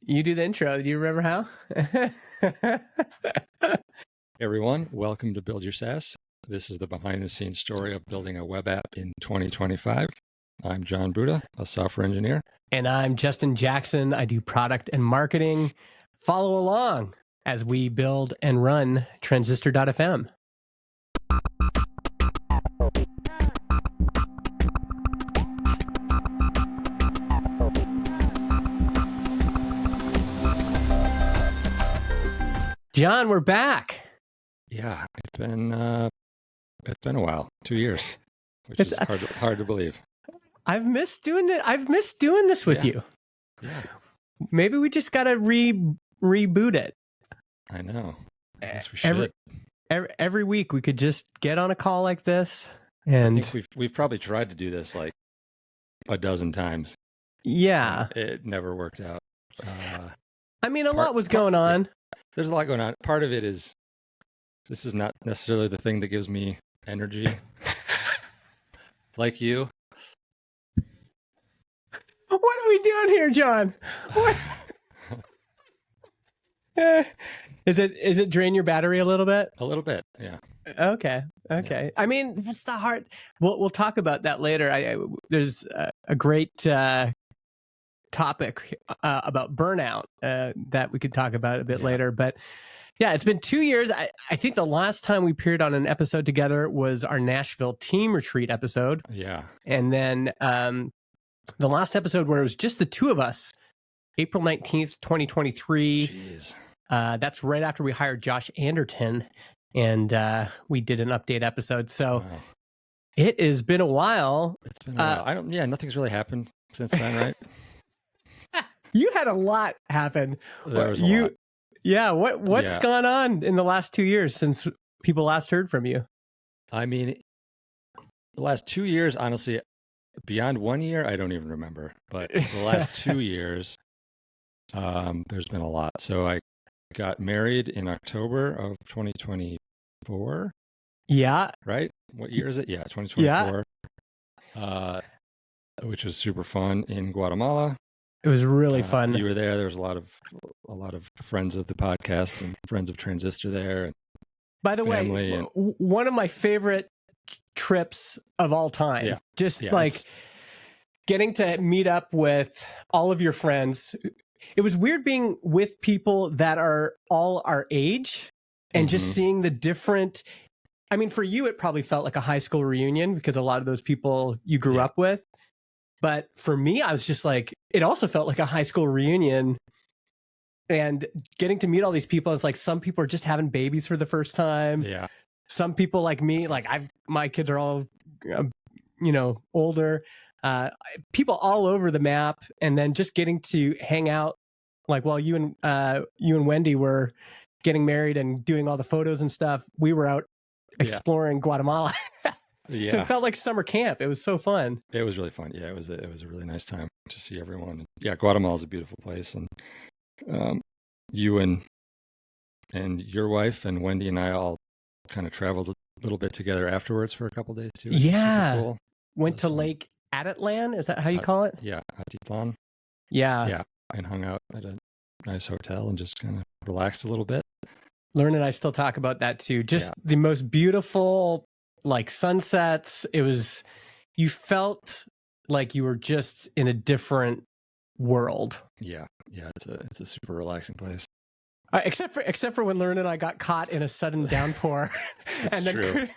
You do the intro. Do you remember how? Hey everyone, welcome to Build Your SaaS. This is the behind the scenes story of building a web app in 2025. I'm John Buda, a software engineer. And I'm Justin Jackson. I do product and marketing. Follow along as we build and run Transistor.fm. John, we're back. Yeah, it's been a while, 2 years, which is hard to believe. I've missed doing it. I've missed doing this with you. Yeah. Maybe we just gotta reboot it. I know. I guess we should. Every week we could just get on a call like this, and I think we've probably tried to do this like a dozen times. Yeah, it never worked out. I mean, a lot was going on. Yeah. There's a lot going on. Part of it is this is not necessarily the thing that gives me energy, like you. What are we doing here, John? What? Is it drain your battery a little bit? A little bit, yeah. Okay. Yeah. I mean, that's the hard. We'll talk about that later. There's a great topic about burnout that we could talk about a bit later. But yeah, it's been 2 years. I think the last time we appeared on an episode together was our Nashville team retreat episode. Yeah. And then the last episode where it was just the two of us, April 19th, 2023. Jeez. That's right after we hired Josh Anderton, and we did an update episode. So wow. It has been a while. It's been a while. Nothing's really happened since then, right? You had a lot happen. There was a lot. Yeah. What's gone on in the last 2 years since people last heard from you? I mean, the last 2 years, honestly, beyond 1 year, I don't even remember. But the last 2 years, there's been a lot. So I got married in October of 2024. Yeah. Right? What year is it? Yeah, 2024. Yeah. Which was super fun in Guatemala. It was really fun. You were there. There was a lot of friends of the podcast and friends of Transistor there. And by the way, one of my favorite trips of all time. Yeah. Just getting to meet up with all of your friends. It was weird being with people that are all our age and just seeing the different. I mean, for you, it probably felt like a high school reunion because a lot of those people you grew up with. But for me, I was just like, it also felt like a high school reunion, and getting to meet all these people. It's like some people are just having babies for the first time. Yeah. Some people like me, like my kids are all, older. People all over the map, and then just getting to hang out, like while you and Wendy were getting married and doing all the photos and stuff. We were out exploring Guatemala. Yeah. So it felt like summer camp. It was so fun. It was really fun. Yeah, it was a really nice time to see everyone. Yeah, Guatemala is a beautiful place, and you and your wife and Wendy and I all kind of traveled a little bit together afterwards for a couple of days too. Yeah, cool. Went to Lake Atitlan. Is that how you call it? Yeah, Atitlan. Yeah, and hung out at a nice hotel and just kind of relaxed a little bit. Learn and I still talk about that too. Just the most beautiful. Like sunsets, you felt like you were just in a different world. Yeah, it's a super relaxing place. Except for when Learn and I got caught in a sudden downpour, and then true.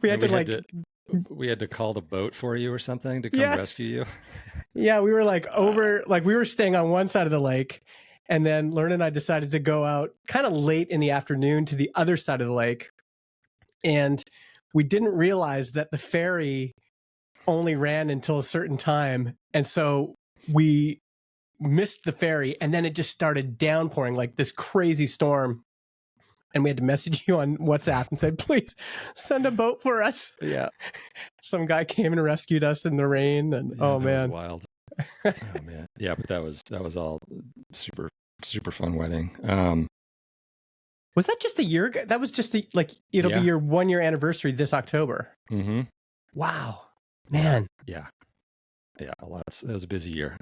we had to call the boat for you or something to come rescue you. Yeah, we were we were staying on one side of the lake, and then Learn and I decided to go out kind of late in the afternoon to the other side of the lake, and we didn't realize that the ferry only ran until a certain time. And so we missed the ferry, and then it just started downpouring like this crazy storm. And we had to message you on WhatsApp and said, please send a boat for us. Yeah. Some guy came and rescued us in the rain. And oh man. That was wild. Oh man. Yeah, but that was all super, super fun wedding. Was that just a year ago? That was just it'll be your 1 year anniversary this October. Mm-hmm. Wow, man. Yeah. A lot. It was a busy year.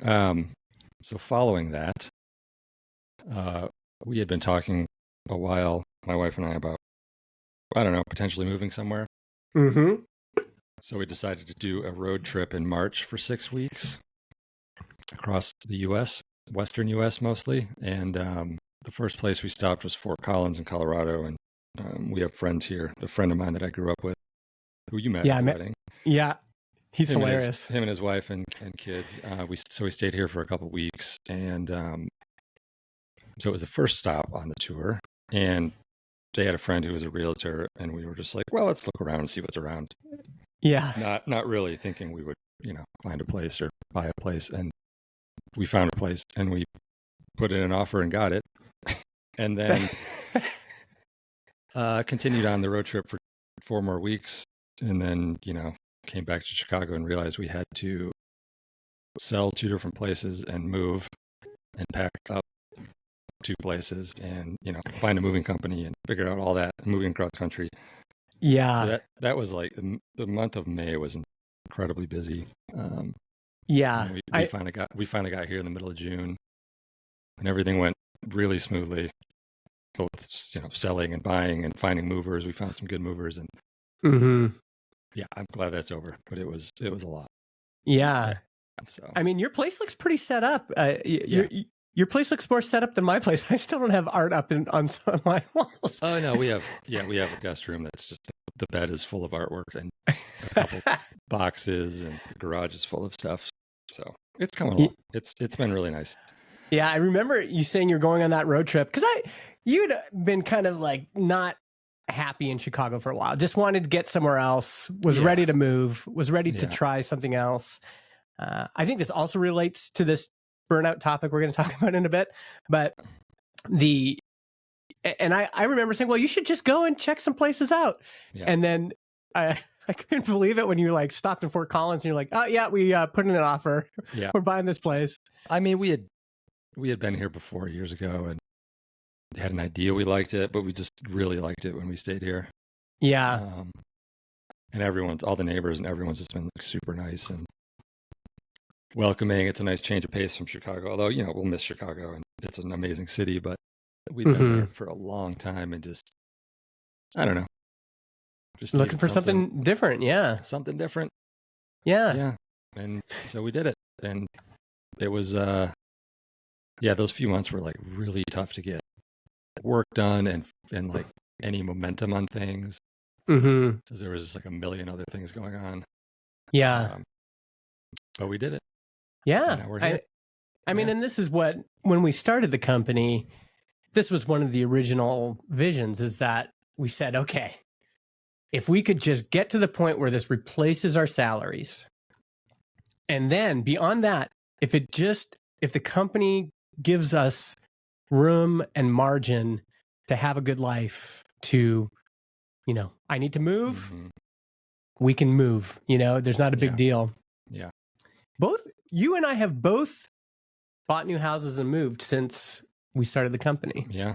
So following that, we had been talking a while, my wife and I, about, I don't know, potentially moving somewhere. Mm-hmm. So we decided to do a road trip in March for 6 weeks across the U.S., Western U.S. mostly. And the first place we stopped was Fort Collins in Colorado. And we have friends here, a friend of mine that I grew up with, who you met at the wedding. Yeah, he's him hilarious. Him and his wife and kids. So we stayed here for a couple weeks. And so it was the first stop on the tour. And they had a friend who was a realtor. And we were just like, well, let's look around and see what's around. Yeah. Not really thinking we would, find a place or buy a place. And we found a place and we put in an offer and got it. And then continued on the road trip for 4 more weeks. And then, came back to Chicago and realized we had to sell 2 different places and move and pack up 2 places and, find a moving company and figure out all that, moving across country. Yeah. So that was like the month of May was incredibly busy. Yeah. We finally got here in the middle of June, and everything went really smoothly. Both selling and buying and finding movers. We found some good movers, and yeah, I'm glad that's over. But it was a lot. Yeah. So I mean, your place looks pretty set up. Your place looks more set up than my place. I still don't have art up on some of my walls. Oh no, we have a guest room that's just the bed is full of artwork and a couple boxes, and the garage is full of stuff. So it's coming along. It's been really nice. Yeah, I remember you saying you're going on that road trip because you'd been kind of like not happy in Chicago for a while. Just wanted to get somewhere else. Was ready to move. Was ready to try something else. I think this also relates to this burnout topic we're going to talk about in a bit. But I remember saying, well, you should just go and check some places out. Yeah. And then I couldn't believe it when you like stopped in Fort Collins and you're like, oh yeah, we put in an offer. Yeah. We're buying this place. I mean, we had been here before years ago and had an idea we liked it, but we just really liked it when we stayed here. Yeah. And all the neighbors and everyone's just been like super nice and welcoming. It's a nice change of pace from Chicago, although, we'll miss Chicago and it's an amazing city, but we've been there for a long time and just, I don't know. Just looking for something different. Yeah. Something different. Yeah. Yeah. And so we did it. And it was, those few months were like really tough to get work done and like any momentum on things. Because there was just like a million other things going on. Yeah. But we did it. Yeah. I mean, and this is when we started the company, this was one of the original visions, is that we said, okay, if we could just get to the point where this replaces our salaries, and then beyond that, if the company gives us room and margin to have a good life, to, I need to move, we can move, there's not a big deal. Yeah. Both you and I have both bought new houses and moved since we started the company. Yeah.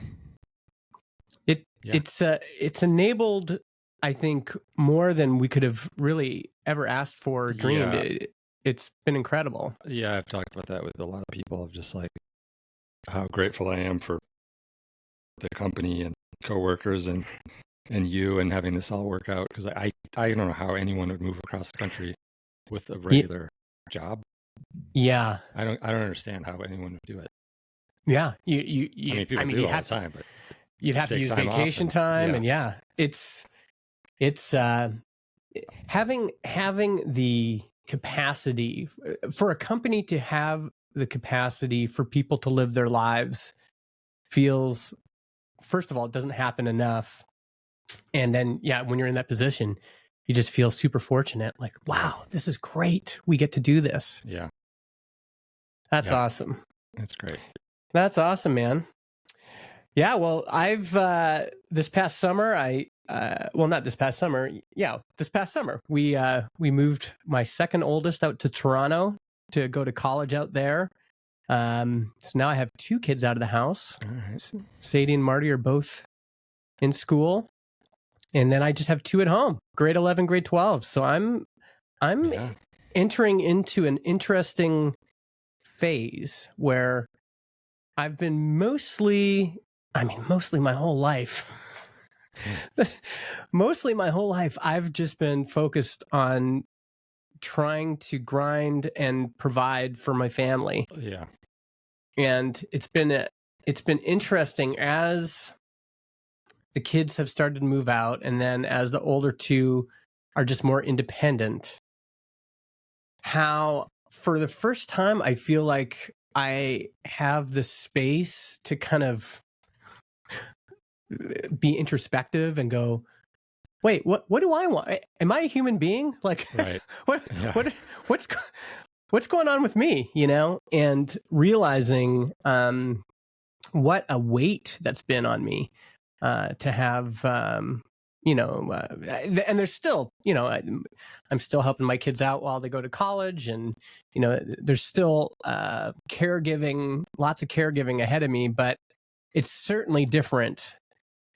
It's enabled, I think, more than we could have really ever asked for or dreamed. Yeah. It's been incredible. Yeah, I've talked about that with a lot of people, of just like how grateful I am for the company and coworkers and you, and having this all work out, because I don't know how anyone would move across the country with a regular job. Yeah. I don't understand how anyone would do it. Yeah. People do all the time, but you'd have to use vacation time. And it's having the capacity for a company to have the capacity for people to live their lives feels, first of all, it doesn't happen enough. And then, when you're in that position, you just feel super fortunate. Like, wow, this is great. We get to do this. Yeah. That's awesome. That's great. That's awesome, man. Yeah. Well, I've, this past summer, not this past summer. Yeah. This past summer, we moved my second oldest out to Toronto to go to college out there. So now I have 2 kids out of the house. Right. Sadie and Marty are both in school. And then I just have 2 at home, grade 11, grade 12. So I'm entering into an interesting phase where I've been mostly my whole life. Mostly my whole life, I've just been focused on trying to grind and provide for my family. Yeah. And it's been interesting as the kids have started to move out, and then as the older two are just more independent, how for the first time I feel like I have the space to kind of be introspective and go, wait, what do I want? Am I a human being? Like, right. what's going on with me, and realizing what a weight that's been on me to have, and there's still, I'm still helping my kids out while they go to college, and, there's still caregiving, lots of caregiving ahead of me, but it's certainly different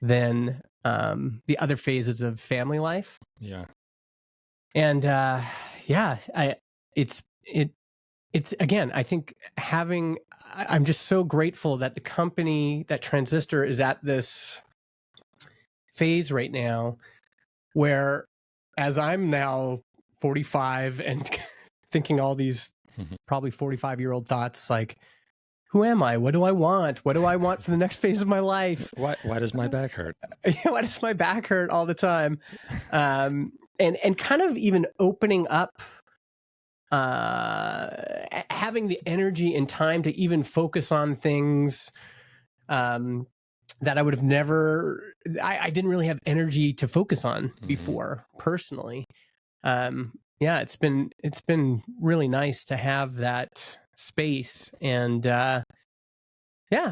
than the other phases of family life. Yeah. And it's again, I think I'm just so grateful that the company, that Transistor, is at this phase right now where, as I'm now 45 and thinking all these probably 45-year-old thoughts, like, who am I? What do I want? What do I want for the next phase of my life? Why does my back hurt? Why does my back hurt all the time? And kind of even opening up, having the energy and time to even focus on things that I would have never, I didn't really have energy to focus on before personally. It's been really nice to have that space, and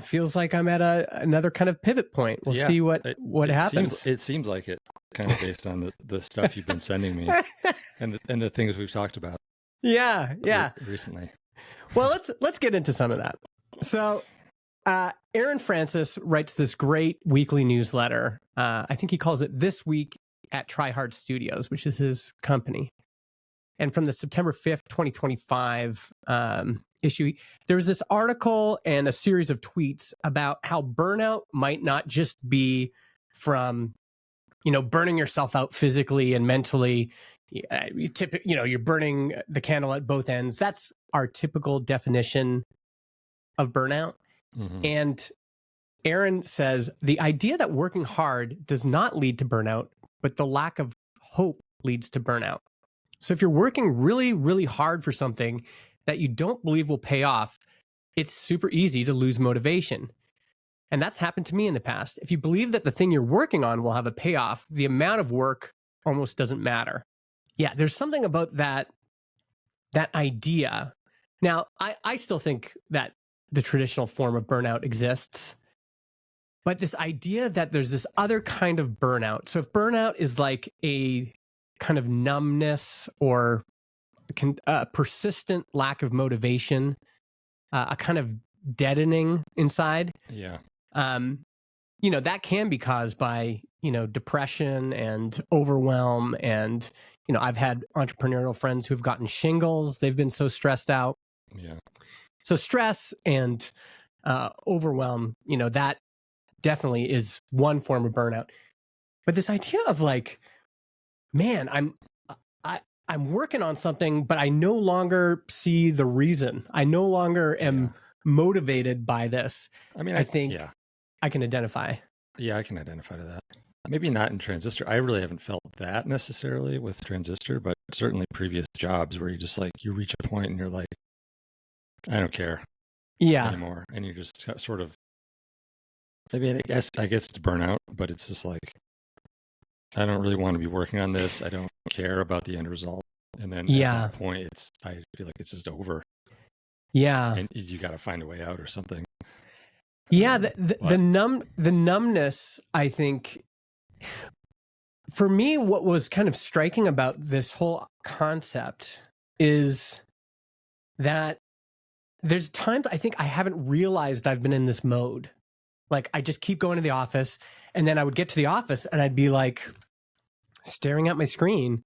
feels like I'm at another kind of pivot point. We'll see what happens. It seems like it, kind of based on the stuff you've been sending me and the things we've talked about. Yeah. Recently. Well, let's get into some of that. So, Aaron Francis writes this great weekly newsletter. I think he calls it This Week at Try Hard Studios, which is his company. And from the September 5th, 2025 issue, there was this article and a series of tweets about how burnout might not just be from, burning yourself out physically and mentally. You're burning the candle at both ends. That's our typical definition of burnout. And Aaron says the idea that working hard does not lead to burnout, but the lack of hope leads to burnout. So if you're working really, really hard for something that you don't believe will pay off, it's super easy to lose motivation. And that's happened to me in the past. If you believe that the thing you're working on will have a payoff, the amount of work almost doesn't matter. Yeah, there's something about that idea. Now, I still think that the traditional form of burnout exists, but this idea that there's this other kind of burnout. So if burnout is like a kind of numbness or a persistent lack of motivation, a kind of deadening inside. Yeah. That can be caused by, depression and overwhelm. And, I've had entrepreneurial friends who've gotten shingles. They've been so stressed out. Yeah. So stress and overwhelm, that definitely is one form of burnout. But this idea of like, man, I'm working on something, but I no longer see the reason. I no longer am motivated by this. I think I can identify. Yeah, I can identify to that. Maybe not in Transistor. I really haven't felt that necessarily with Transistor, but certainly previous jobs where you just like, you reach a point and you're like, I don't care anymore. And you're just sort of, maybe I guess it's burnout, but it's just like, I don't really want to be working on this. I don't care about the end result. And then at that point, I feel like it's just over. Yeah. And you got to find a way out or something. Yeah. The numbness, I think, for me, what was kind of striking about this whole concept is that there's times I think I haven't realized I've been in this mode. Like I just keep going to the office, and then I would get to the office and I'd be like staring at my screen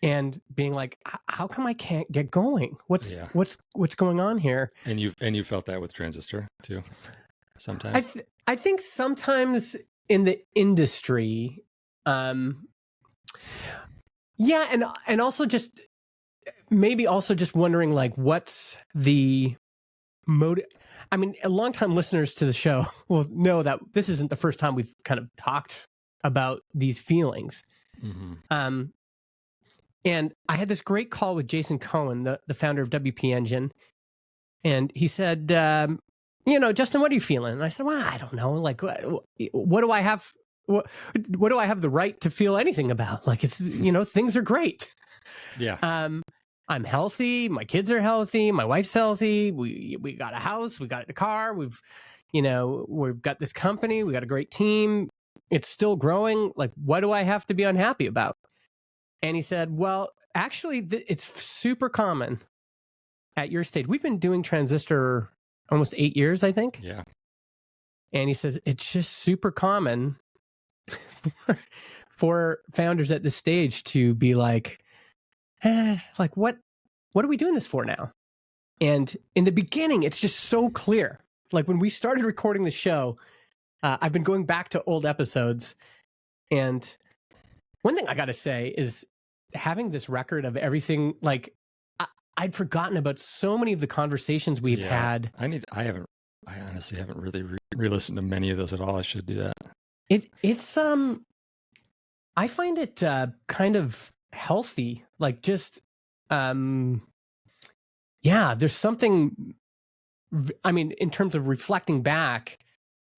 and being like, how come I can't get going? What's going on here? And you felt that with Transistor too, sometimes. I think sometimes in the industry, yeah, and also just maybe also just wondering like what's the motive. I mean, longtime listeners to the show will know that this isn't the first time we've kind of talked about these feelings. Mm-hmm. And I had this great call with Jason Cohen, the founder of WP Engine. And he said, Justin, what are you feeling? And I said, well, I don't know. Like, what do I have? What do I have the right to feel anything about? Like, it's, things are great. Yeah. I'm healthy. My kids are healthy. My wife's healthy. We got a house. We got a car. We've got this company. We got a great team. It's still growing. Like, what do I have to be unhappy about? And he said, well, actually, it's super common at your stage. We've been doing Transistor almost 8 years, I think. Yeah. And he says, it's just super common for founders at this stage to be like, like what are we doing this for now? And in the beginning, it's just so clear. Like when we started recording the show, I've been going back to old episodes. And one thing I got to say is having this record of everything, like I'd forgotten about so many of the conversations we've had. I honestly haven't really re-listened to many of those at all. I should do that. It's I find it kind of healthy, like just there's something, I mean, in terms of reflecting back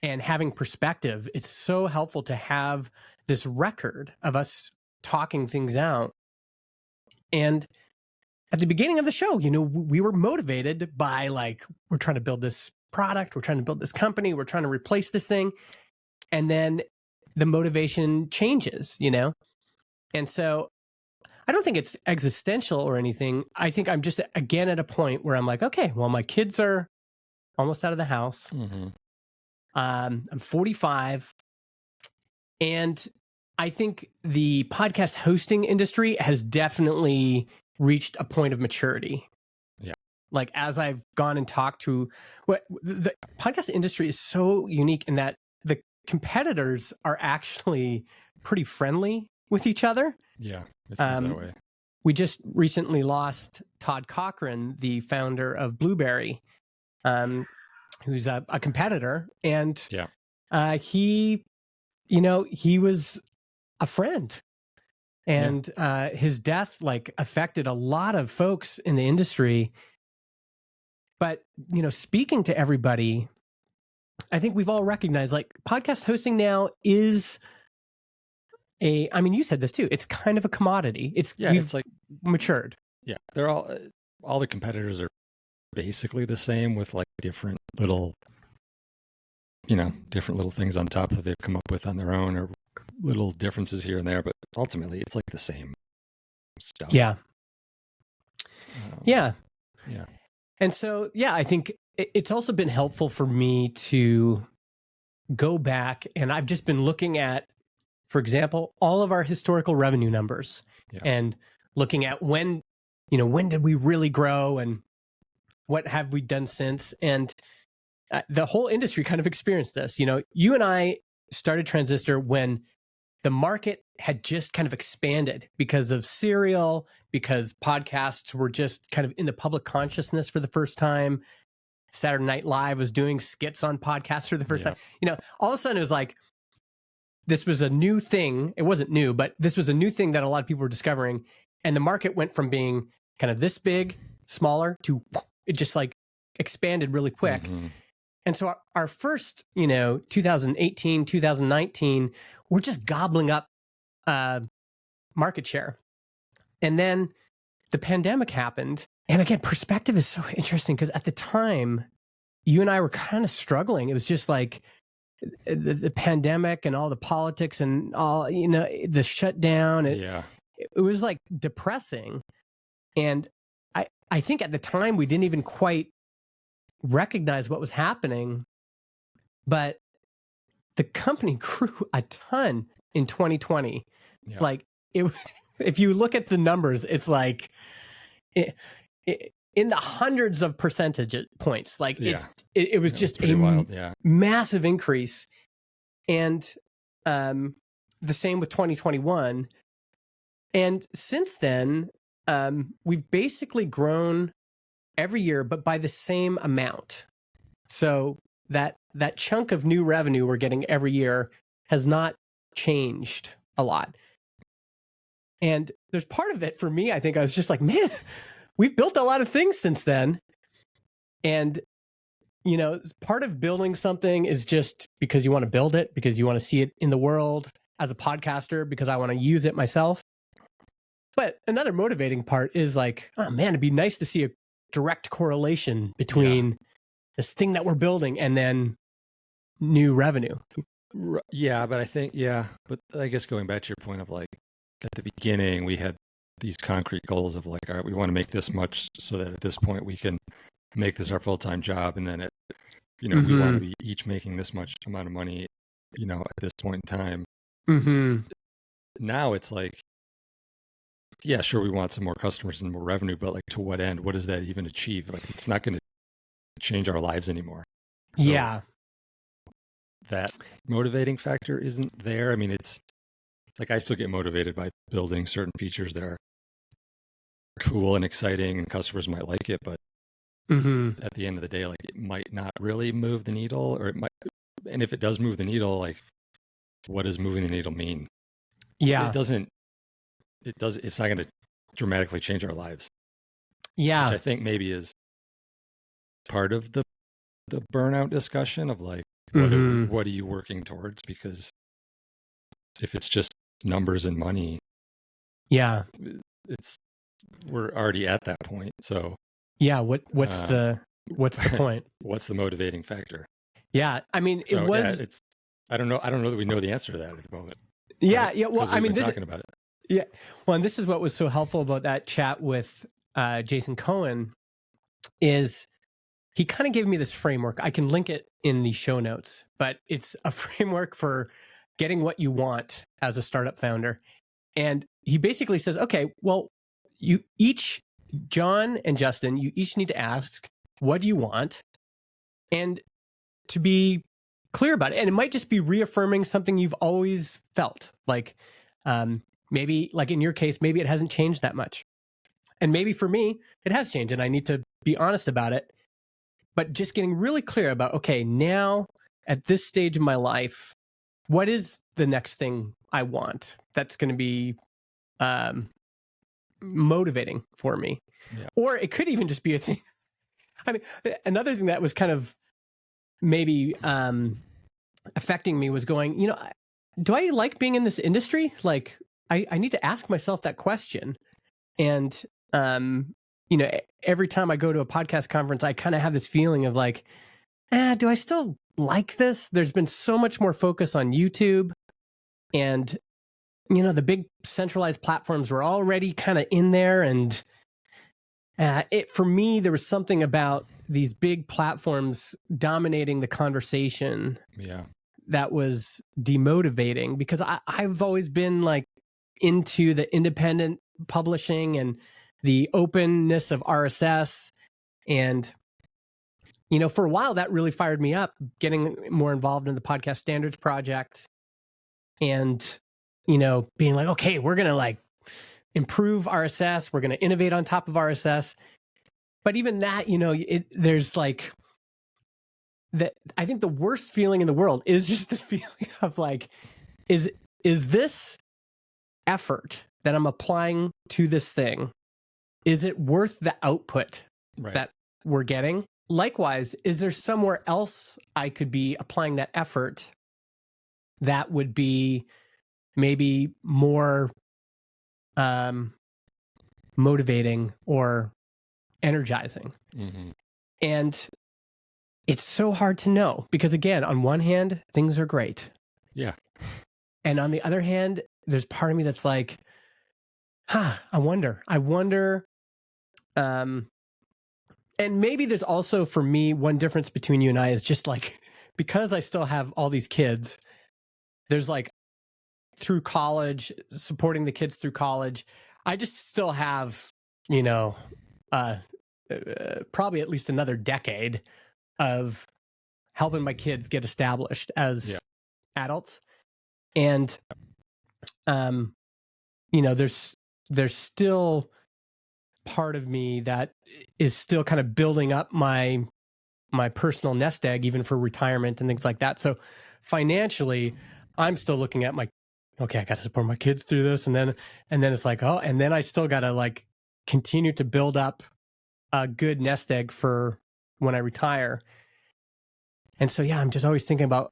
and having perspective, it's so helpful to have this record of us talking things out. And at the beginning of the show, we were motivated by like, we're trying to build this product, we're trying to build this company, we're trying to replace this thing. And then the motivation changes, And so I don't think it's existential or anything. I think I'm just, again, at a point where I'm like, okay, well, my kids are almost out of the house. Mm-hmm. I'm 45. And I think the podcast hosting industry has definitely reached a point of maturity. Yeah. Like as I've gone and talked to the podcast industry is so unique in that the competitors are actually pretty friendly with each other. Yeah, it seems that way. We just recently lost Todd Cochran, the founder of Blueberry, who's a competitor. And he was a friend. And his death like affected a lot of folks in the industry. But, speaking to everybody, I think we've all recognized like podcast hosting now is I mean, you said this too. It's kind of a commodity. It's like matured. Yeah. They're all the competitors are basically the same with like different little things on top that they've come up with on their own or little differences here and there. But ultimately it's like the same stuff. Yeah. Yeah. Yeah. And so, I think it's also been helpful for me to go back, and I've just been looking at, for example, all of our historical revenue numbers and looking at when did we really grow and what have we done since? And the whole industry kind of experienced this. You and I started Transistor when the market had just kind of expanded because of Serial, because podcasts were just kind of in the public consciousness for the first time. Saturday Night Live was doing skits on podcasts for the first time. All of a sudden it was like, this was a new thing. It wasn't new, but this was a new thing that a lot of people were discovering. And the market went from being kind of this big, smaller, to it just like expanded really quick. Mm-hmm. And so our first, 2018, 2019, we're just gobbling up market share. And then the pandemic happened. And again, perspective is so interesting because at the time, you and I were kind of struggling. It was just like the pandemic and all the politics and all, the shutdown. It was like depressing. And I think at the time we didn't even quite recognize what was happening, but the company grew a ton in 2020. Like if you look at the numbers, it's like in the hundreds of percentage points. Like it was just a wild, massive increase. And the same with 2021. And since then, we've basically grown every year, but by the same amount. So that chunk of new revenue we're getting every year has not changed a lot. And there's part of it for me, I think I was just like, man, we've built a lot of things since then. And, you know, part of building something is just because you want to build it, because you want to see it in the world. As a podcaster, because I want to use it myself. But another motivating part is like, oh man, it'd be nice to see a direct correlation between this thing that we're building and then new revenue. Yeah, but I think, but I guess going back to your point of like, at the beginning, we had these concrete goals of like, all right, we want to make this much so that at this point we can make this our full-time job. And then we want to be each making this much amount of money, at this point in time. Now it's like, yeah, sure, we want some more customers and more revenue, but like to what end? What does that even achieve? Like it's not going to change our lives anymore. So that motivating factor isn't there. I mean, it's like I still get motivated by building certain features that are cool and exciting and customers might like it, but at the end of the day, like it might not really move the needle, or it might, and if it does move the needle, like what does moving the needle mean? It's not going to dramatically change our lives. Which I think maybe is part of the burnout discussion of like, what are you working towards? Because if it's just numbers and money, we're already at that point. So what's the point? What's the motivating factor? Yeah. I mean, so, I don't know that we know the answer to that at the moment. Well, I mean, talking about it. Yeah. Well, and this is what was so helpful about that chat with Jason Cohen is he kind of gave me this framework. I can link it in the show notes, but it's a framework for getting what you want as a startup founder. And he basically says, okay, well, you each, Jon and Justin, you each need to ask, what do you want? And to be clear about it. And it might just be reaffirming something you've always felt. Like maybe, like in your case, maybe it hasn't changed that much. And maybe for me, it has changed and I need to be honest about it. But just getting really clear about, okay, now at this stage of my life, what is the next thing I want that's going to be motivating for me? Yeah. Or it could even just be a thing. I mean, another thing that was kind of maybe affecting me was going, do I like being in this industry? Like, I need to ask myself that question. And, every time I go to a podcast conference, I kind of have this feeling of like, do I still like this? There's been so much more focus on YouTube and, the big centralized platforms were already kind of in there. And for me, there was something about these big platforms dominating the conversation that was demotivating because I've always been like into the independent publishing and the openness of RSS. And, for a while that really fired me up, getting more involved in the Podcast Standards Project and, being like, okay, we're going to like improve RSS. We're going to innovate on top of RSS. But even that, there's like that. I think the worst feeling in the world is just this feeling of like, is this effort that I'm applying to this thing, is it worth the output that we're getting? Likewise, is there somewhere else I could be applying that effort that would be maybe more motivating or energizing? And it's so hard to know because, again, on one hand, things are great. Yeah. And on the other hand, there's part of me that's like, I wonder. And maybe there's also, for me, one difference between you and I is just like, because I still have all these kids, there's like through college, supporting the kids through college, I just still have, you know, probably at least another decade of helping my kids get established as adults. And, you know, there's still part of me that is still kind of building up my personal nest egg, even for retirement and things like that. So financially, I'm still looking at okay, I got to support my kids through this. And then it's like, oh, and then I still got to like continue to build up a good nest egg for when I retire. And so, yeah, I'm just always thinking about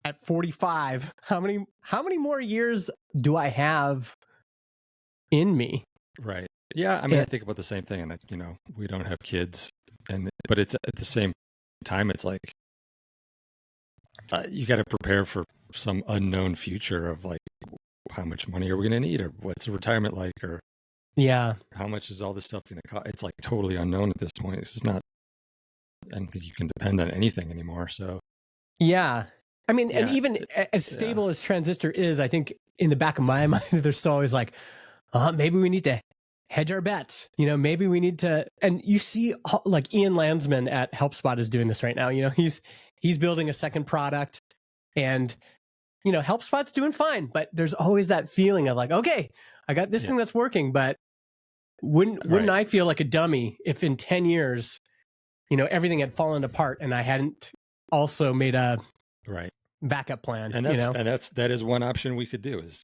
at 45, how many more years do I have in me? Right. Yeah. I mean, I think about the same thing, and that, you know, we don't have kids, but it's at the same time, it's like, you got to prepare for some unknown future of like, how much money are we going to need, or what's retirement like, or how much is all this stuff going to cost? It's like totally unknown at this point. It's not, I don't think you can depend on anything anymore. So I mean, and even as stable as Transistor is, I think in the back of my mind, there's still always like, maybe we need to hedge our bets. You know, maybe we need to, and you see like Ian Landsman at HelpSpot is doing this right now. You know, he's building a second product, and, you know, HelpSpot's doing fine, but there's always that feeling of like, okay, I got this thing that's working, but wouldn't I feel like a dummy if in 10 years, you know, everything had fallen apart and I hadn't also made a backup plan? And that is one option we could do, is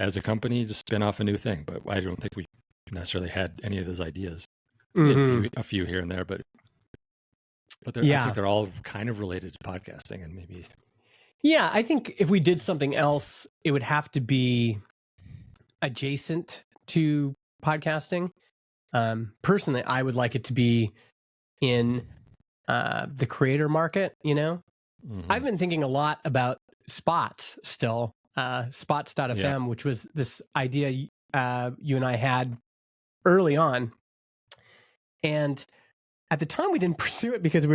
as a company just spin off a new thing. But I don't think we necessarily had any of those ideas. A few here and there, but I think they're all kind of related to podcasting, and maybe. Yeah, I think if we did something else, it would have to be adjacent to podcasting. Personally, I would like it to be in the creator market, you know? I've been thinking a lot about Spots still, spots.fm, which was this idea you and I had early on. And at the time we didn't pursue it because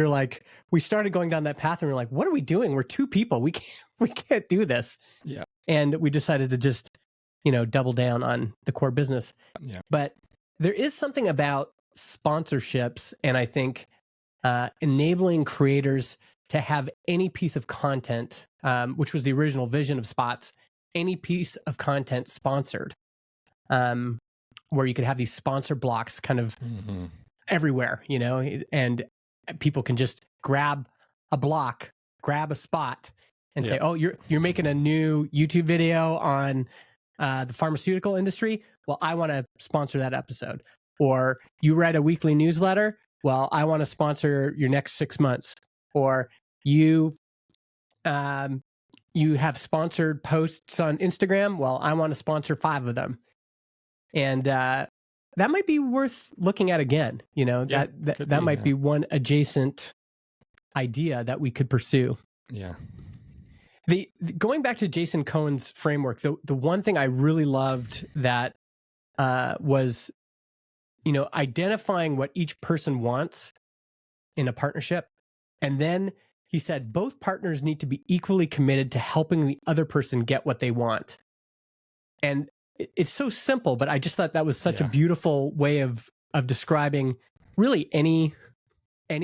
we started going down that path and we were like, what are we doing? We're two people. We can't do this. Yeah. And we decided to just, you know, double down on the core business. Yeah. But there is something about sponsorships, and I think enabling creators to have any piece of content, which was the original vision of Spots, any piece of content sponsored, where you could have these sponsor blocks kind of everywhere, you know, and people can just grab a block, grab a spot, and say, oh, you're making a new YouTube video on the pharmaceutical industry. Well, I want to sponsor that episode. Or you write a weekly newsletter. Well, I want to sponsor your next 6 months. Or you have sponsored posts on Instagram. Well, I want to sponsor 5 of them. And that might be worth looking at again. You know, that might be one adjacent idea that we could pursue. Yeah. Going back to Jason Cohen's framework, the one thing I really loved that was, you know, identifying what each person wants in a partnership. And then he said both partners need to be equally committed to helping the other person get what they want. And it's so simple, but I just thought that was such a beautiful way of describing really any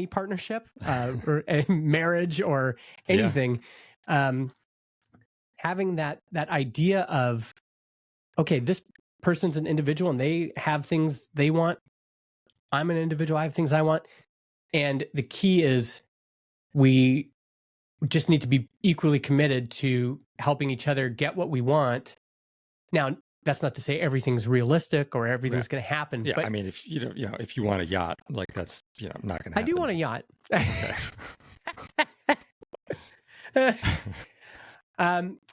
partnership or any marriage or anything. Having that idea of, okay, this person's an individual and they have things they want. I'm an individual. I have things I want. And the key is we just need to be equally committed to helping each other get what we want. Now, that's not to say everything's realistic or everything's going to happen. Yeah, but I mean, if if you want a yacht, like that's not going to happen. I do want a yacht.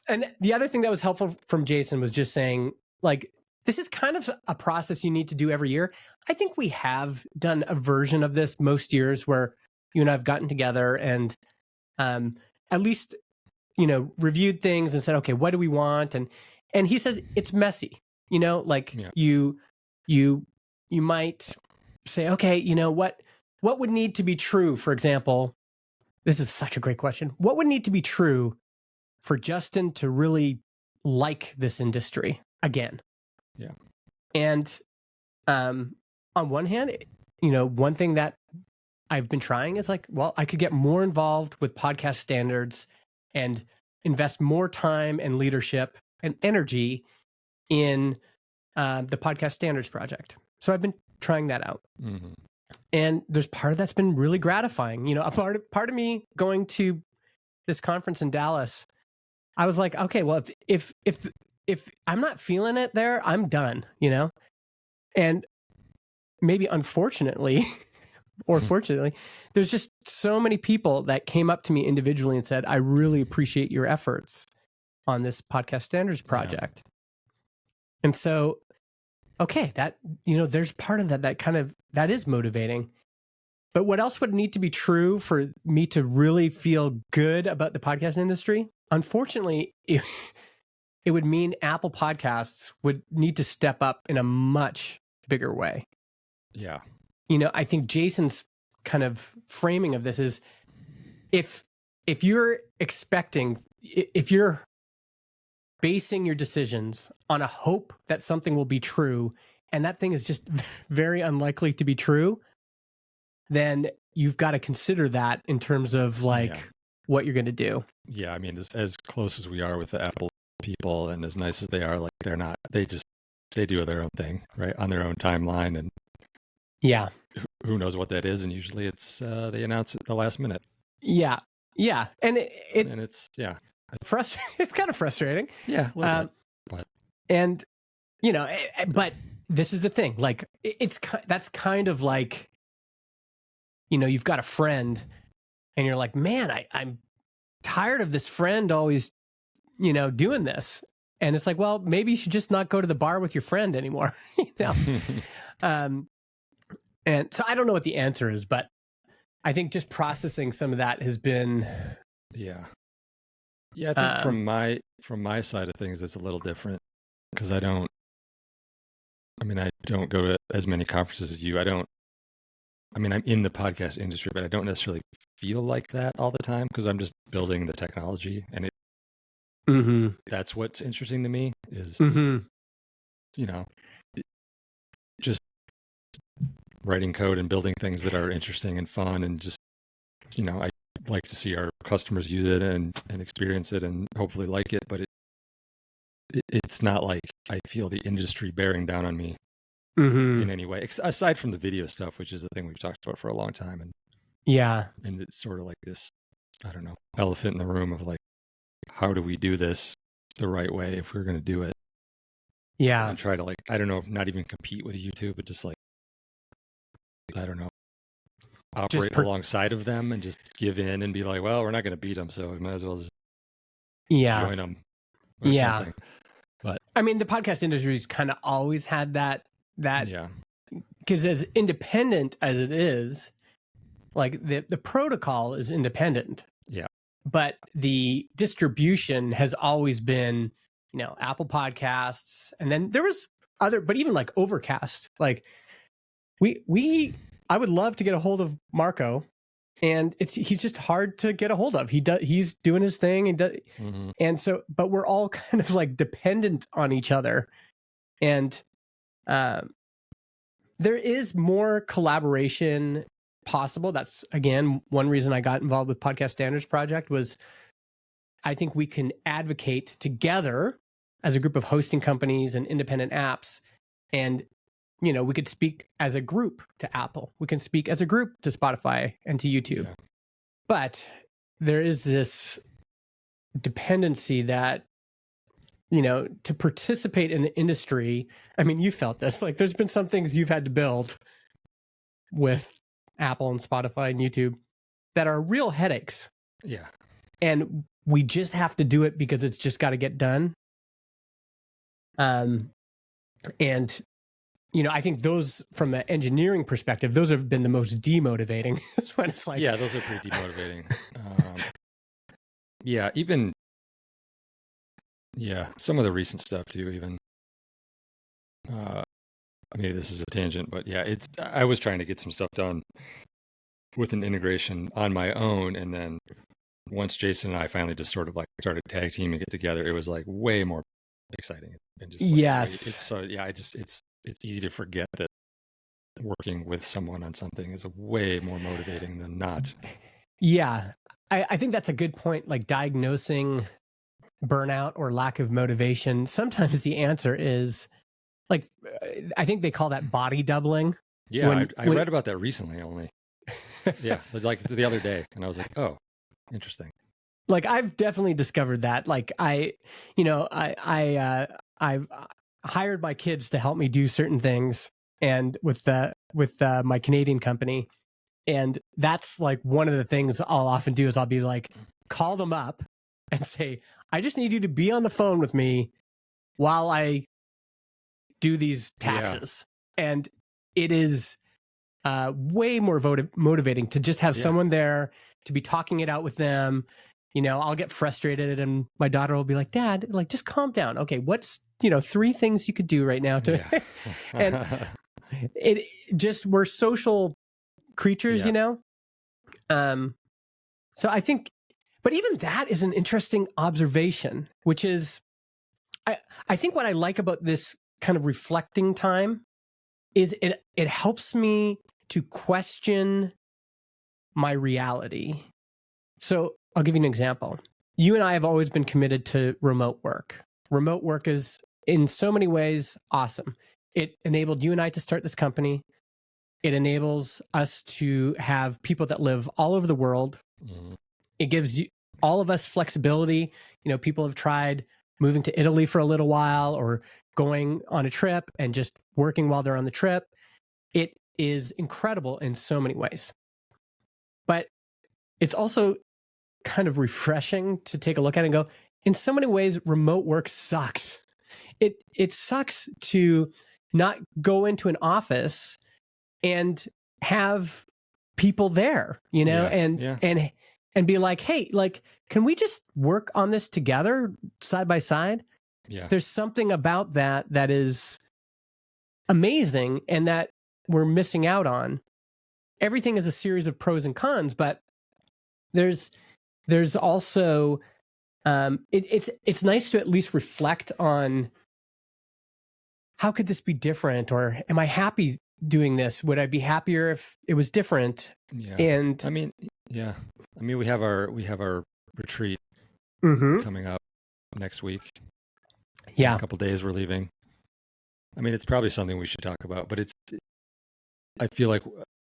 And the other thing that was helpful from Jason was just saying, like, this is kind of a process you need to do every year. I think we have done a version of this most years where you and I have gotten together and at least, you know, reviewed things and said, okay, what do we want? And he says it's messy, you know, like you might say, okay, you know, what would need to be true? For example, this is such a great question. What would need to be true for Justin to really like this industry again. Yeah. And on one hand, one thing that I've been trying is like, well, I could get more involved with podcast standards and invest more time and leadership and energy in the podcast standards project. So I've been trying that out. Mm-hmm. And there's part of that's been really gratifying. A part of me going to this conference in Dallas, I was like, okay, well, if I'm not feeling it there, I'm done, And maybe unfortunately or fortunately, there's just so many people that came up to me individually and said, I really appreciate your efforts on this podcast standards project. Yeah. And so, okay, that, there's part of that is motivating. But what else would need to be true for me to really feel good about the podcast industry? Unfortunately, it would mean Apple Podcasts would need to step up in a much bigger way. Yeah. I think Jason's kind of framing of this is if you're basing your decisions on a hope that something will be true, and that thing is just very unlikely to be true, then you've got to consider that in terms of what you're going to do. Yeah. I mean, as close as we are with the Apple people and as nice as they are, like they do their own thing, right? On their own timeline. And yeah, who knows what that is. And usually it's, they announce it at the last minute. Yeah. Yeah. And it's, yeah. It's kind of frustrating. Yeah. But this is the thing, like that's kind of like, you've got a friend and you're like, man, I'm tired of this friend always, doing this. And it's like, well, maybe you should just not go to the bar with your friend anymore. And so I don't know what the answer is, but I think just processing some of that has been. Yeah. Yeah. I think from my side of things, it's a little different because I don't go to as many conferences as you. I'm in the podcast industry, but I don't necessarily feel like that all the time because I'm just building the technology, and that's what's interesting to me is, just writing code and building things that are interesting and fun, and just, I like to see our customers use it and experience it and hopefully like it, but it's not like I feel the industry bearing down on me. In any way, aside from the video stuff, which is the thing we've talked about for a long time. And and it's sort of like this, I don't know, elephant in the room of like, how do we do this the right way if we're going to do it? Yeah. And try to, like, I don't know, not even compete with YouTube, but just like, I don't know, operate alongside of them and just give in and be like, well, we're not going to beat them, so we might as well just join them. Something. But I mean, the podcast industry's kind of always had that because as independent as it is, like the protocol is independent, but the distribution has always been Apple Podcasts, and then there was but even like Overcast, like I would love to get a hold of Marco, and he's just hard to get a hold of. He's doing his thing and so, but we're all kind of like dependent on each other, and there is more collaboration possible. That's, again, one reason I got involved with Podcast Standards Project was I think we can advocate together as a group of hosting companies and independent apps. And, we could speak as a group to Apple. We can speak as a group to Spotify and to YouTube. Yeah. But there is this dependency that, to participate in the industry, I mean, you felt this, like there's been some things you've had to build with Apple and Spotify and YouTube that are real headaches. Yeah. And we just have to do it because it's just got to get done. And, I think those, from an engineering perspective, those have been the most demotivating. When it's like, yeah, those are pretty demotivating. Even some of the recent stuff too, even. Maybe this is a tangent, but I was trying to get some stuff done with an integration on my own, and then once Jason and I finally just sort of like started tag team and get together, it was like way more exciting and just like, yes. it's so, yeah, it's easy to forget that working with someone on something is way more motivating than not. Yeah. I think that's a good point. Like diagnosing burnout or lack of motivation. Sometimes the answer is like, I think they call that body doubling. Yeah. I read about that recently only. Yeah. Like the other day. And I was like, oh, interesting. Like I've definitely discovered that. Like I've hired my kids to help me do certain things, and with my Canadian company, and that's like one of the things I'll often do is I'll be like, call them up and say, I just need you to be on the phone with me while I do these taxes, and it is way more motivating to just have someone there to be talking it out with them. You know, I'll get frustrated and my daughter will be like, Dad, like, just calm down. Okay, what's, 3 things you could do right now to, and it just, we're social creatures, So I think, but even that is an interesting observation, which is, I think what I like about this kind of reflecting time is it helps me to question my reality. So I'll give you an example. You and I have always been committed to remote work. Remote work is in so many ways awesome. It enabled you and I to start this company. It enables us to have people that live all over the world. Mm-hmm. It gives all of us flexibility. People have tried moving to Italy for a little while or going on a trip and just working while they're on the trip. It is incredible in so many ways. But it's also kind of refreshing to take a look at it and go, in so many ways, remote work sucks. It sucks to not go into an office and have people there, and be like, hey, like, can we just work on this together side by side? Yeah. There's something about that is amazing and that we're missing out on. Everything is a series of pros and cons, but there's also it's nice to at least reflect on how could this be different, or am I happy doing this? Would I be happier if it was different? Yeah. And I mean, we have our retreat coming up next week. Yeah. In a couple of days we're leaving. I mean, it's probably something we should talk about, but I feel like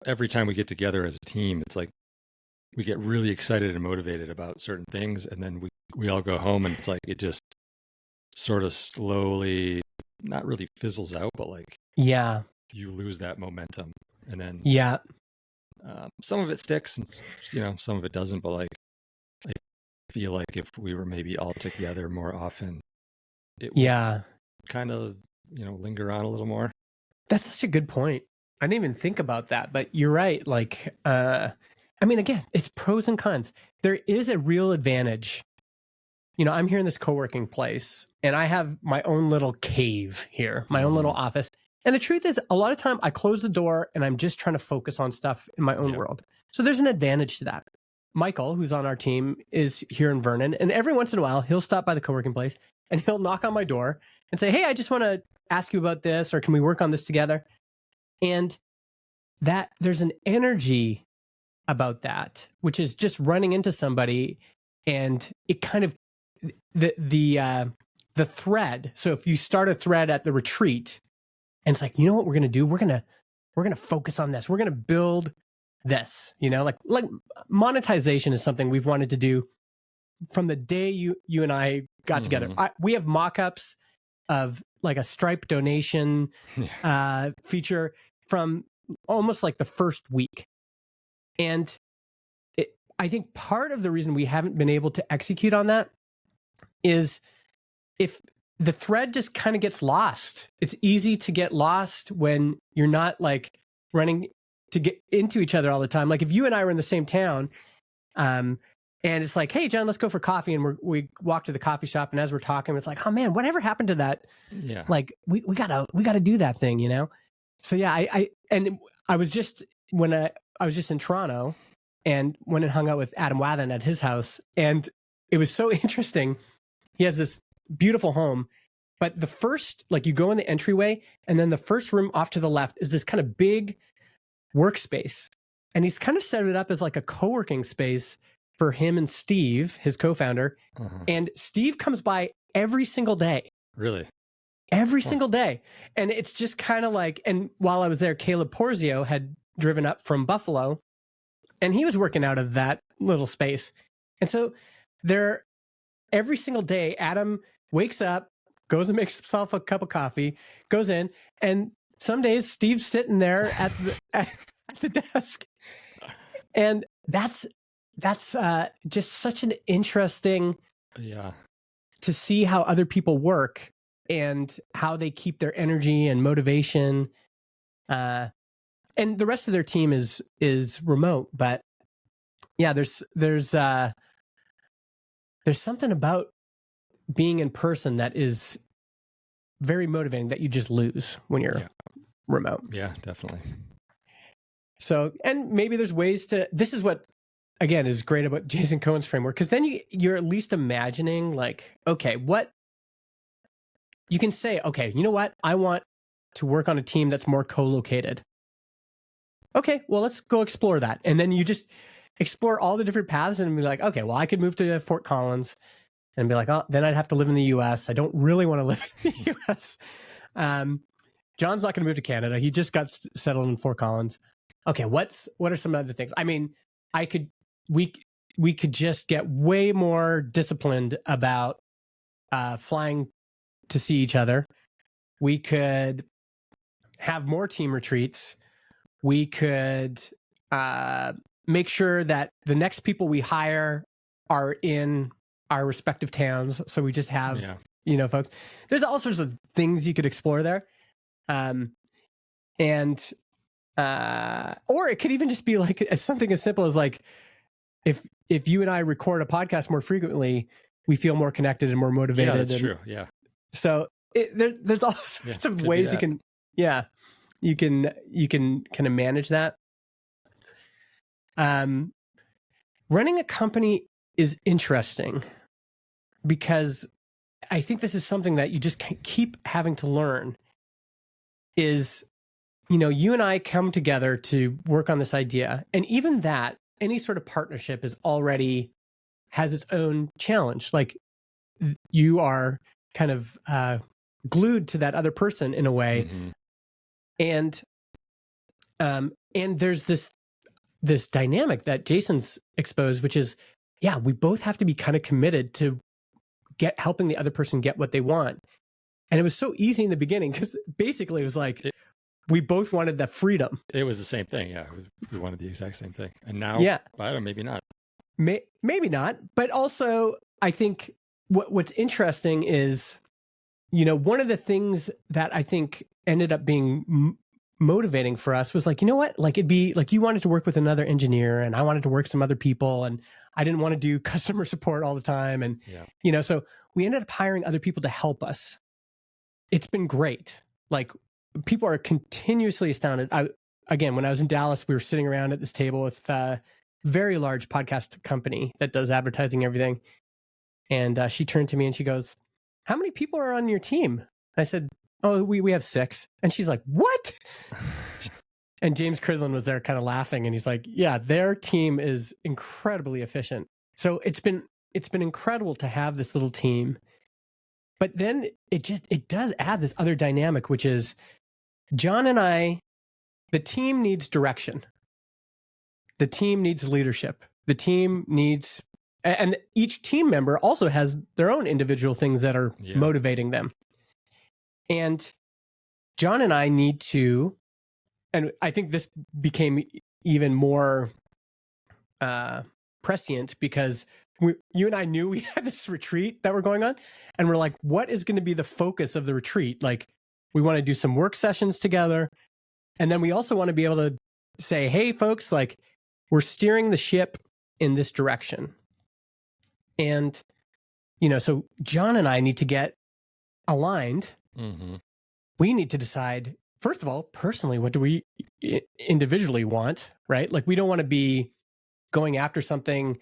every time we get together as a team, it's like we get really excited and motivated about certain things, and then we all go home and it's like it just sort of slowly, not really fizzles out, but like you lose that momentum, and then some of it sticks and some of it doesn't, but like I feel like if we were maybe all together more often, it would kind of linger on a little more. That's such a good point. I didn't even think about that, but you're right. Like, I mean, again, it's pros and cons. There is a real advantage. I'm here in this co-working place and I have my own little cave here, my own little office. And the truth is, a lot of time I close the door and I'm just trying to focus on stuff in my own world. So there's an advantage to that. Michael, who's on our team, is here in Vernon, and every once in a while he'll stop by the co-working place and he'll knock on my door and say, hey, I just want to ask you about this, or can we work on this together? And that there's an energy about that, which is just running into somebody, and it kind of the thread. So if you start a thread at the retreat, and it's like, you know what we're gonna do? We're gonna focus on this. We're gonna build this. Like monetization is something we've wanted to do from the day you and I got together. We have mock-ups of like a Stripe donation feature from almost like the first week. And I think part of the reason we haven't been able to execute on that is if the thread just kind of gets lost. It's easy to get lost when you're not like running to get into each other all the time. Like if you and I were in the same town, and it's like, hey, John, let's go for coffee. And we walk to the coffee shop. And as we're talking, it's like, oh man, whatever happened to that? Yeah. Like we gotta do that thing, So yeah, I was just in Toronto, and went and hung out with Adam Wathan at his house. And it was so interesting. He has this beautiful home, but the first, like, you go in the entryway, and then the first room off to the left is this kind of big workspace. And he's kind of set it up as like a co-working space for him and Steve, his co-founder. And Steve comes by every single day. Really? Every single day. And it's just kind of like, and while I was there, Caleb Porzio had driven up from Buffalo, and he was working out of that little space. And so there, every single day, Adam wakes up, goes and makes himself a cup of coffee, goes in, and some days Steve's sitting there at the desk. And that's just such an interesting to see how other people work and how they keep their energy and motivation. And the rest of their team is remote, but yeah, there's something about being in person that is very motivating that you just lose when you're remote. Yeah, definitely. So, and maybe there's ways to, this is what, again, is great about Jason Cohen's framework, because then you're at least imagining, like, okay, what you can say, okay, you know what? I want to work on a team that's more co-located. Okay, well, let's go explore that. And then you just explore all the different paths and be like, okay, well, I could move to Fort Collins and be like, oh, then I'd have to live in the US. I don't really want to live in the US. John's not going to move to Canada. He just got settled in Fort Collins. Okay, what are some other things? I mean, we could just get way more disciplined about flying to see each other. We could have more team retreats. We could make sure that the next people we hire are in our respective towns. So we just have, folks. There's all sorts of things you could explore there. Or it could even just be like something as simple as like, if you and I record a podcast more frequently, we feel more connected and more motivated. Yeah, that's true. Yeah. So there's all sorts of ways you can kind of manage that. Running a company is interesting because I think this is something that you just keep having to learn is, you and I come together to work on this idea. And even that, any sort of partnership has its own challenge. Like you are kind of glued to that other person in a way. And there's this dynamic that Jason's exposed, which is, we both have to be kind of committed to helping the other person get what they want. And it was so easy in the beginning because basically it was like, we both wanted that freedom. It was the same thing. Yeah. We wanted the exact same thing. And now, I don't know, maybe not. Maybe not. But also, I think what's interesting is, one of the things that I think ended up being motivating for us was like, you know what? Like it'd be like you wanted to work with another engineer and I wanted to work with some other people and I didn't want to do customer support all the time. And, so we ended up hiring other people to help us. It's been great. Like people are continuously astounded. Again, when I was in Dallas, we were sitting around at this table with a very large podcast company that does advertising, everything. And she turned to me and she goes, how many people are on your team? I said, oh, we have 6. And she's like, what? And James Cridlin was there kind of laughing. And he's like, yeah, their team is incredibly efficient. So it's been incredible to have this little team. But then it does add this other dynamic, which is John and I, the team needs direction. The team needs leadership. The team needs, and each team member also has their own individual things that are motivating them. And John and I need to, and I think this became even more prescient because you and I knew we had this retreat that we're going on, and we're like, what is going to be the focus of the retreat? Like, we want to do some work sessions together. And then we also want to be able to say, hey, folks, like, we're steering the ship in this direction. And, so John and I need to get aligned. We need to decide, first of all, personally, what do we individually want, right? Like, we don't want to be going after something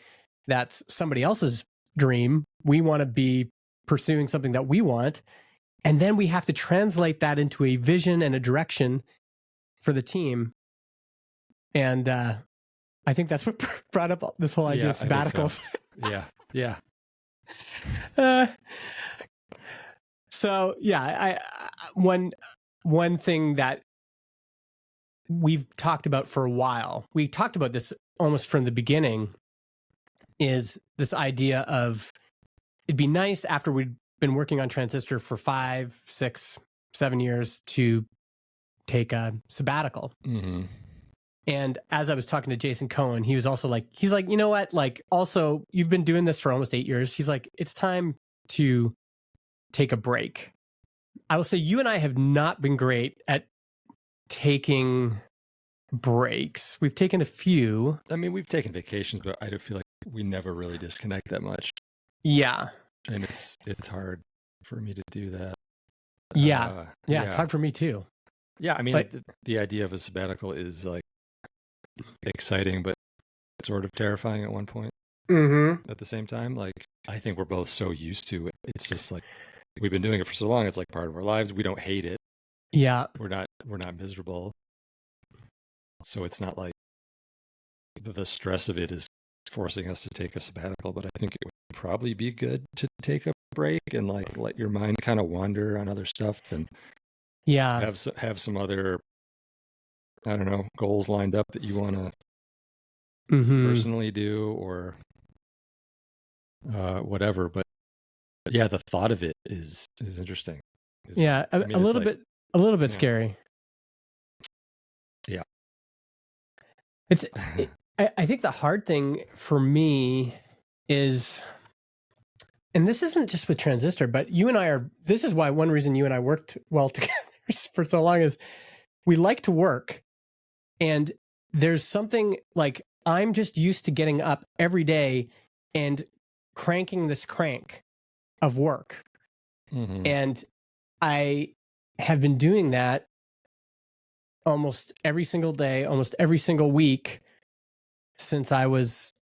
that's somebody else's dream. We want to be pursuing something that we want. And then we have to translate that into a vision and a direction for the team. And I think that's what brought up this whole idea of sabbaticals. So. Yeah. So yeah, one thing that we've talked about for a while, we talked about this almost from the beginning, is this idea of it'd be nice after we'd been working on Transistor for 5, 6, 7 years to take a sabbatical. Mm-hmm. And as I was talking to Jason Cohen, he was also like, he's like, you know what? Like, also, you've been doing this for almost 8 years. He's like, it's time to take a break. I will say you and I have not been great at taking breaks. We've taken a few. I mean, we've taken vacations, but I do feel like we never really disconnect that much. Yeah. And it's hard for me to do that. Yeah. It's hard for me too. Yeah. I mean, but the idea of a sabbatical is like exciting, but sort of terrifying at one point. Mm-hmm. At the same time, like, I think we're both so used to it. It's just like, we've been doing it for so long. It's like part of our lives. We don't hate it. Yeah. We're not miserable. So it's not like the stress of it is forcing us to take a sabbatical, but I think it would probably be good to take a break and like let your mind kind of wander on other stuff and have some other, I don't know, goals lined up that you want to personally do or whatever. But yeah, the thought of it is interesting. A little bit scary. Yeah. I think the hard thing for me is, and this isn't just with Transistor, but you and I this is why one reason you and I worked well together for so long is we like to work. And there's something like, I'm just used to getting up every day and cranking this crank of work. Mm-hmm. And I have been doing that almost every single day, almost every single week since I was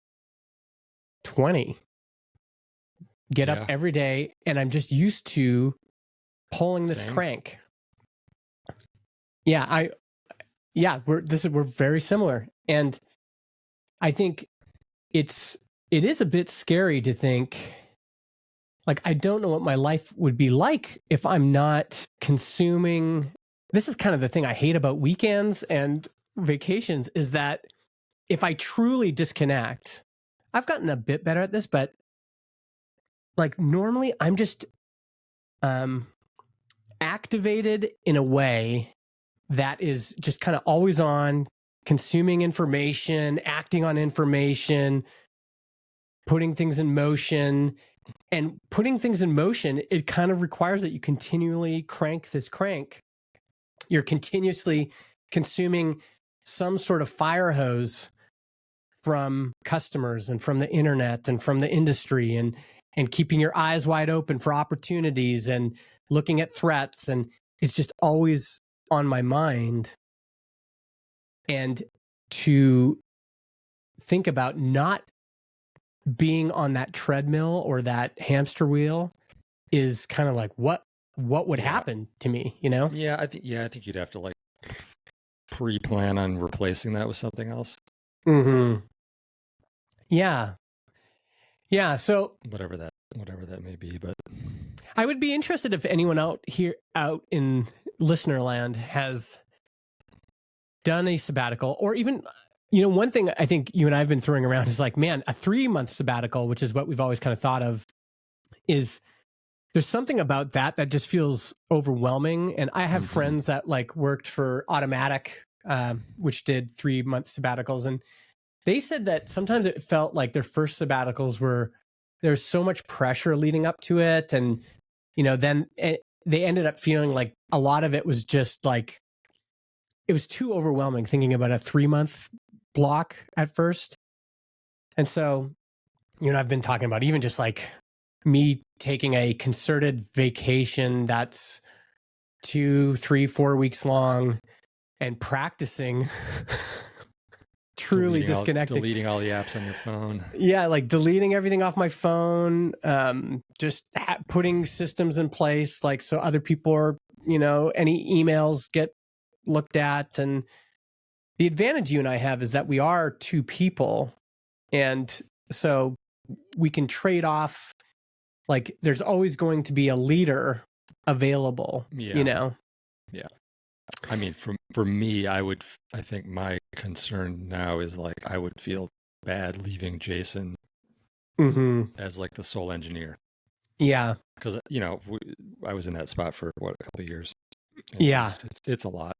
20. Get up every day, and I'm just used to pulling this crank. Yeah, we're very similar. And I think it is a bit scary to think, like, I don't know what my life would be like if I'm not consuming. This is kind of the thing I hate about weekends and vacations, is that if I truly disconnect, I've gotten a bit better at this, but like normally I'm just activated in a way that is just kind of always on, consuming information, acting on information, putting things in motion. And putting things in motion, it kind of requires that you continually crank this crank. You're continuously consuming some sort of fire hose from customers and from the internet and from the industry, and keeping your eyes wide open for opportunities and looking at threats. And it's just always on my mind. And to think about not being on that treadmill or that hamster wheel is kind of like, what would happen to me, you know? I think you'd have to like pre-plan on replacing that with something else. Mm-hmm. Yeah. So whatever that may be, but I would be interested if anyone out in listener land has done a sabbatical, or even, you know, one thing I think you and I have been throwing around is like, man, a 3-month sabbatical, which is what we've always kind of thought of, is there's something about that just feels overwhelming. And I have friends that like worked for Automatic, which did 3-month sabbaticals. And they said that sometimes it felt like their first sabbaticals there's so much pressure leading up to it. And, you know, then they ended up feeling like a lot of it was just like, it was too overwhelming thinking about a 3-month block at first. And so, you know, I've been talking about even just like me taking a concerted vacation that's 2, 3, 4 weeks long and practicing truly disconnecting. Deleting all the apps on your phone. Yeah, like deleting everything off my phone, just putting systems in place, like so other people are, any emails get looked at. And the advantage you and I have is that we are two people. And so we can trade off, like there's always going to be a leader available, Yeah. I mean, for me, I think my concern now is like, I would feel bad leaving Jason as like the sole engineer. Yeah. Because, I was in that spot for a couple of years. Yeah. It's a lot.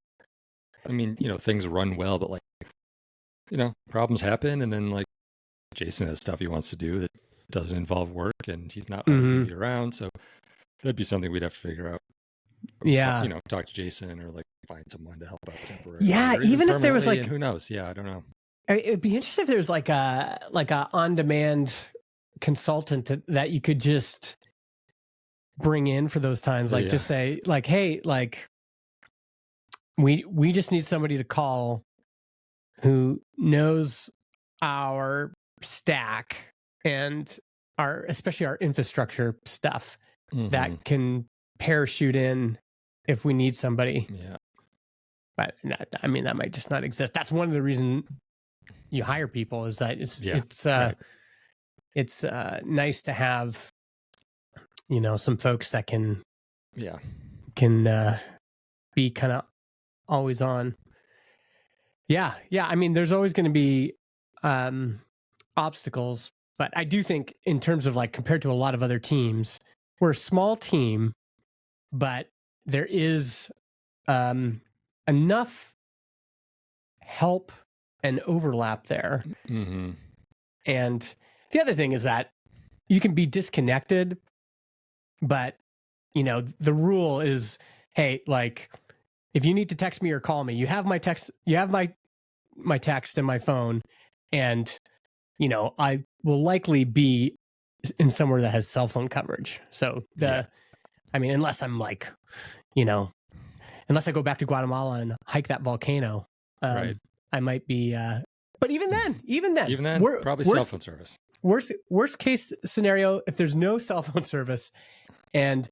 I mean, things run well, but like, problems happen. And then like Jason has stuff he wants to do that doesn't involve work, and he's not always going to be around. So that'd be something we'd have to figure out. Yeah. Talk to Jason or like find someone to help out temporarily. Yeah. Even if there was like, who knows? Yeah. I don't know. It'd be interesting if there was like a on-demand consultant that you could just bring in for those times. Like just say like, hey, like we just need somebody to call who knows our stack and especially our infrastructure stuff that can parachute in if we need somebody. Yeah. But I mean, that might just not exist. That's one of the reasons you hire people, is that it's nice to have, some folks that can be kind of always on. Yeah. I mean, there's always going to be obstacles, but I do think in terms of like compared to a lot of other teams, we're a small team, but there is enough help and overlap there. And the other thing is that you can be disconnected, but the rule is, hey, like if you need to text me or call me, you have my text, my text and my phone, and I will likely be in somewhere that has cell phone coverage. So I mean, unless I'm like, unless I go back to Guatemala and hike that volcano, I might be. But even then, probably cell phone service. Worst case scenario, if there's no cell phone service, and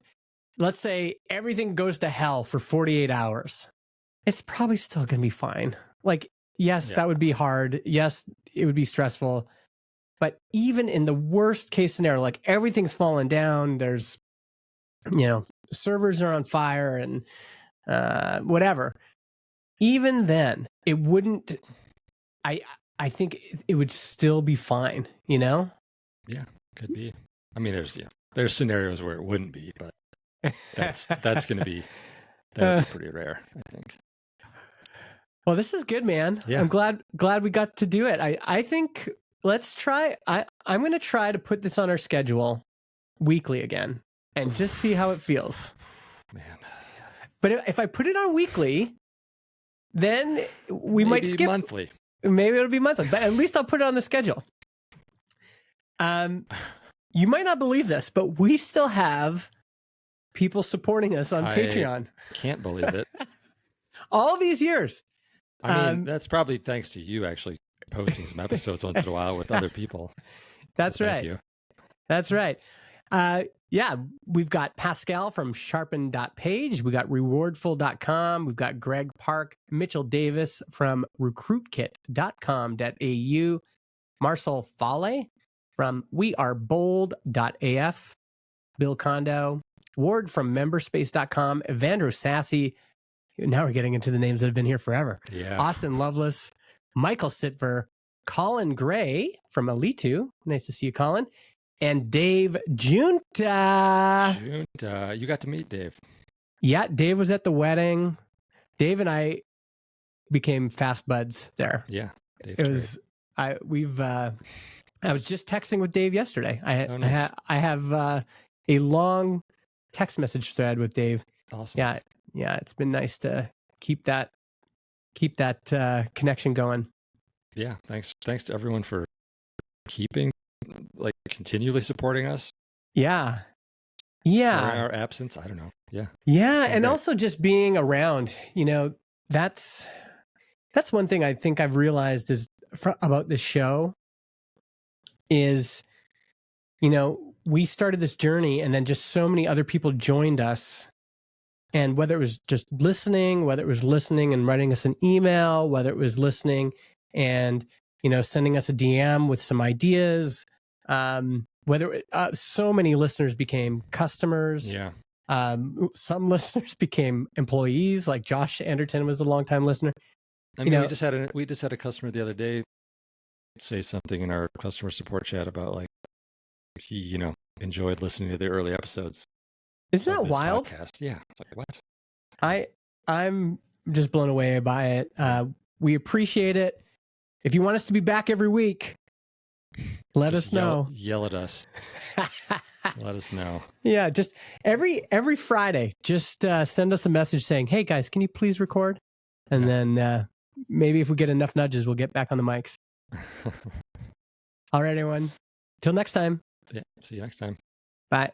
let's say everything goes to hell for 48 hours, it's probably still going to be fine. Like, yes, that would be hard. Yes, it would be stressful. But even in the worst case scenario, like everything's fallen down, there's, servers are on fire and whatever. Even then, it wouldn't. I think it would still be fine. Yeah, could be. I mean, there's scenarios where it wouldn't be, but that's going to be pretty rare, I think. Well, this is good, man. Yeah. I'm glad we got to do it. I think let's try. I'm going to try to put this on our schedule weekly again and just see how it feels. Man. But if I put it on weekly, then we might skip monthly. Maybe it'll be monthly, but at least I'll put it on the schedule. You might not believe this, but we still have people supporting us on Patreon. Can't believe it. All these years. I mean, that's probably thanks to you actually posting some episodes once in a while with other people. That's right. Thank you. That's right. Yeah, we've got Pascal from sharpen.page. We got rewardful.com. We've got Greg Park, Mitchell Davis from recruitkit.com.au, Marcel Fale from wearebold.af, Bill Kondo, Ward from memberspace.com, Evandro Sassy. Now we're getting into the names that have been here forever. Yeah. Austin Lovelace, Michael Sitver, Colin Gray from Alitu. Nice to see you, Colin. And Dave Junta. You got to meet Dave. Yeah, Dave was at the wedding. Dave and I became fast buds there. Yeah. Dave's I was just texting with Dave yesterday. Nice. I have a long text message thread with Dave. Awesome. Yeah, it's been nice to keep that connection going. Yeah, thanks to everyone for continually supporting us. Yeah. During our absence, I don't know. Yeah. Yeah, and also just being around, that's one thing I think I've realized is about this show is, we started this journey and then just so many other people joined us. And whether it was just listening, whether it was listening and writing us an email, whether it was listening and, sending us a DM with some ideas, so many listeners became customers. Yeah. Some listeners became employees, like Josh Anderton was a longtime listener. I mean, we just had a customer the other day say something in our customer support chat about like he, enjoyed listening to the early episodes. Isn't that wild? Podcast. Yeah. It's like, what? I'm just blown away by it. We appreciate it. If you want us to be back every week, let us know. Yell at us. Let us know. Yeah, just every Friday, just send us a message saying, "Hey guys, can you please record?" And then maybe if we get enough nudges, we'll get back on the mics. All right, everyone. Till next time. Yeah. See you next time. Bye.